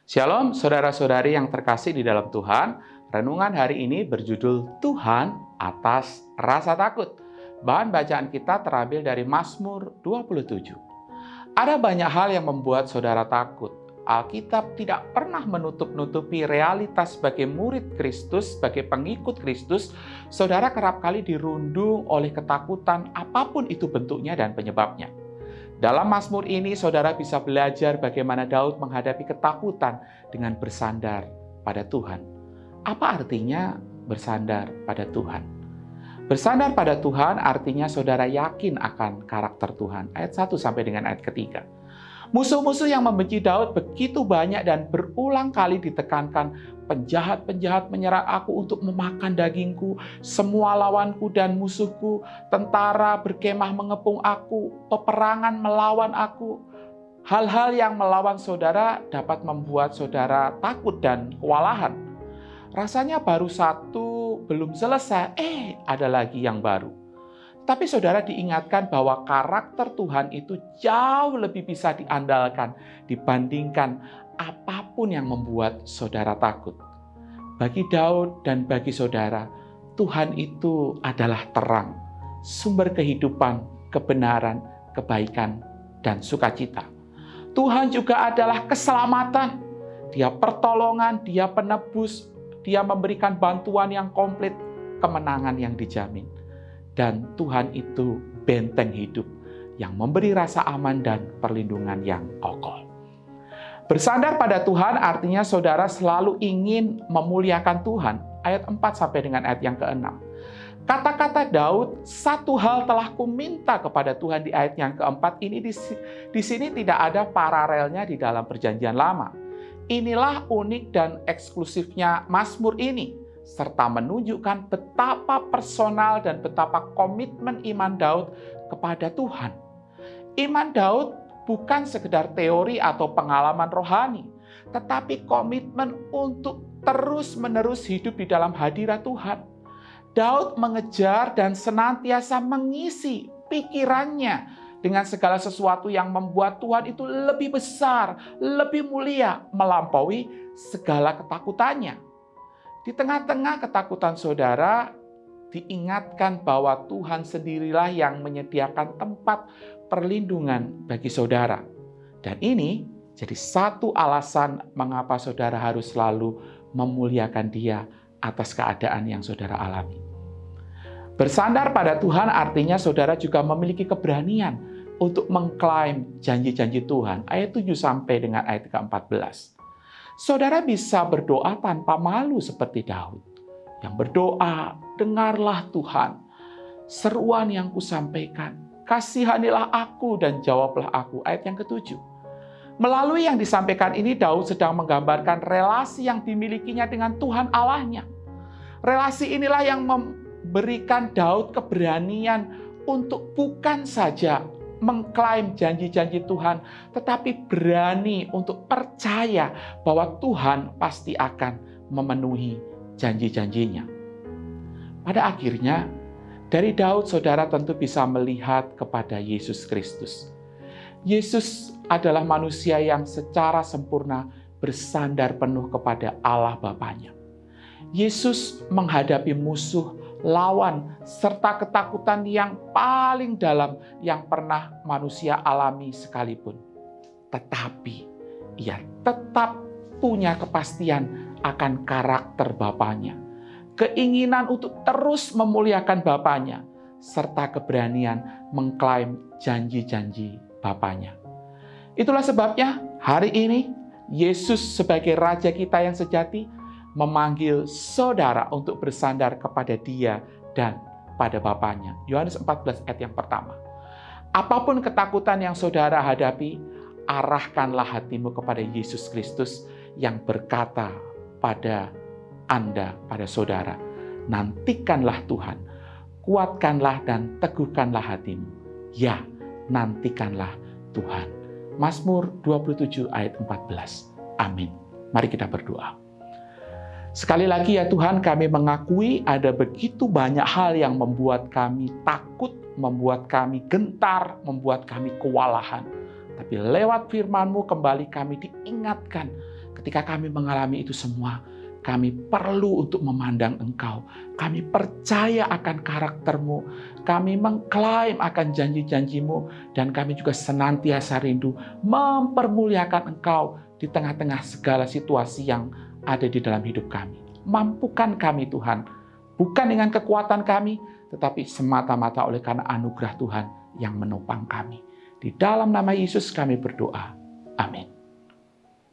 Shalom saudara-saudari yang terkasih di dalam Tuhan. Renungan hari ini berjudul Tuhan atas rasa takut. Bahan bacaan kita terambil dari Mazmur 27. Ada banyak hal yang membuat saudara takut. Alkitab tidak pernah menutup-nutupi realitas sebagai murid Kristus, sebagai pengikut Kristus. Saudara kerap kali dirundung oleh ketakutan apapun itu bentuknya dan penyebabnya. Dalam Mazmur ini, saudara bisa belajar bagaimana Daud menghadapi ketakutan dengan bersandar pada Tuhan. Apa artinya bersandar pada Tuhan? Bersandar pada Tuhan artinya saudara yakin akan karakter Tuhan. Ayat 1 sampai dengan ayat ketiga. Musuh-musuh yang membenci Daud begitu banyak dan berulang kali ditekankan, penjahat-penjahat menyerang aku untuk memakan dagingku, semua lawanku dan musuhku, tentara berkemah mengepung aku, peperangan melawan aku. Hal-hal yang melawan saudara dapat membuat saudara takut dan kewalahan. Rasanya baru satu belum selesai, ada lagi yang baru. Tapi saudara diingatkan bahwa karakter Tuhan itu jauh lebih bisa diandalkan dibandingkan apapun yang membuat saudara takut. Bagi Daud dan bagi saudara, Tuhan itu adalah terang, sumber kehidupan, kebenaran, kebaikan, dan sukacita. Tuhan juga adalah keselamatan. Dia pertolongan, Dia penebus, Dia memberikan bantuan yang komplit, kemenangan yang dijamin. Dan Tuhan itu benteng hidup yang memberi rasa aman dan perlindungan yang kokoh. Bersandar pada Tuhan artinya saudara selalu ingin memuliakan Tuhan. Ayat 4 sampai dengan ayat yang ke-6. Kata-kata Daud, satu hal telah kuminta kepada Tuhan di ayat yang keempat ini di sini tidak ada paralelnya di dalam perjanjian lama. Inilah unik dan eksklusifnya Mazmur ini, serta menunjukkan betapa personal dan betapa komitmen iman Daud kepada Tuhan. Iman Daud bukan sekedar teori atau pengalaman rohani, tetapi komitmen untuk terus-menerus hidup di dalam hadirat Tuhan. Daud mengejar dan senantiasa mengisi pikirannya dengan segala sesuatu yang membuat Tuhan itu lebih besar, lebih mulia, melampaui segala ketakutannya. Di tengah-tengah ketakutan saudara, diingatkan bahwa Tuhan sendirilah yang menyediakan tempat perlindungan bagi saudara. Dan ini jadi satu alasan mengapa saudara harus selalu memuliakan Dia atas keadaan yang saudara alami. Bersandar pada Tuhan artinya saudara juga memiliki keberanian untuk mengklaim janji-janji Tuhan. Ayat 7 sampai dengan ayat ke-14. Saudara bisa berdoa tanpa malu seperti Daud. Yang berdoa, dengarlah Tuhan, seruan yang kusampaikan, kasihanilah aku dan jawablah aku. Ayat yang ke-7. Melalui yang disampaikan ini, Daud sedang menggambarkan relasi yang dimilikinya dengan Tuhan Allahnya. Relasi inilah yang memberikan Daud keberanian untuk bukan saja mengklaim janji-janji Tuhan, tetapi berani untuk percaya bahwa Tuhan pasti akan memenuhi janji-janjinya. Pada akhirnya, dari Daud saudara tentu bisa melihat kepada Yesus Kristus. Yesus adalah manusia yang secara sempurna bersandar penuh kepada Allah Bapanya. Yesus menghadapi musuh, lawan, serta ketakutan yang paling dalam yang pernah manusia alami sekalipun. Tetapi ia tetap punya kepastian akan karakter Bapanya, keinginan untuk terus memuliakan Bapanya, serta keberanian mengklaim janji-janji Bapanya. Itulah sebabnya hari ini Yesus sebagai Raja kita yang sejati memanggil saudara untuk bersandar kepada Dia dan pada Bapanya. Yohanes 14 ayat yang pertama. Apapun ketakutan yang saudara hadapi, arahkanlah hatimu kepada Yesus Kristus yang berkata pada Anda, pada saudara, nantikanlah Tuhan, kuatkanlah dan teguhkanlah hatimu. Ya, nantikanlah Tuhan. Mazmur 27 ayat 14. Amin. Mari kita berdoa. Sekali lagi ya Tuhan, kami mengakui ada begitu banyak hal yang membuat kami takut, membuat kami gentar, membuat kami kewalahan. Tapi lewat firman-Mu kembali kami diingatkan Ketika kami mengalami itu semua, kami perlu untuk memandang Engkau. Kami percaya akan karakter-Mu. Kami mengklaim akan janji-janji-Mu. Dan kami juga senantiasa rindu mempermuliakan Engkau di tengah-tengah segala situasi yang ada di dalam hidup kami. Mampukan kami Tuhan, bukan dengan kekuatan kami, tetapi semata-mata oleh karena anugerah Tuhan yang menopang kami. Di dalam nama Yesus kami berdoa. Amin.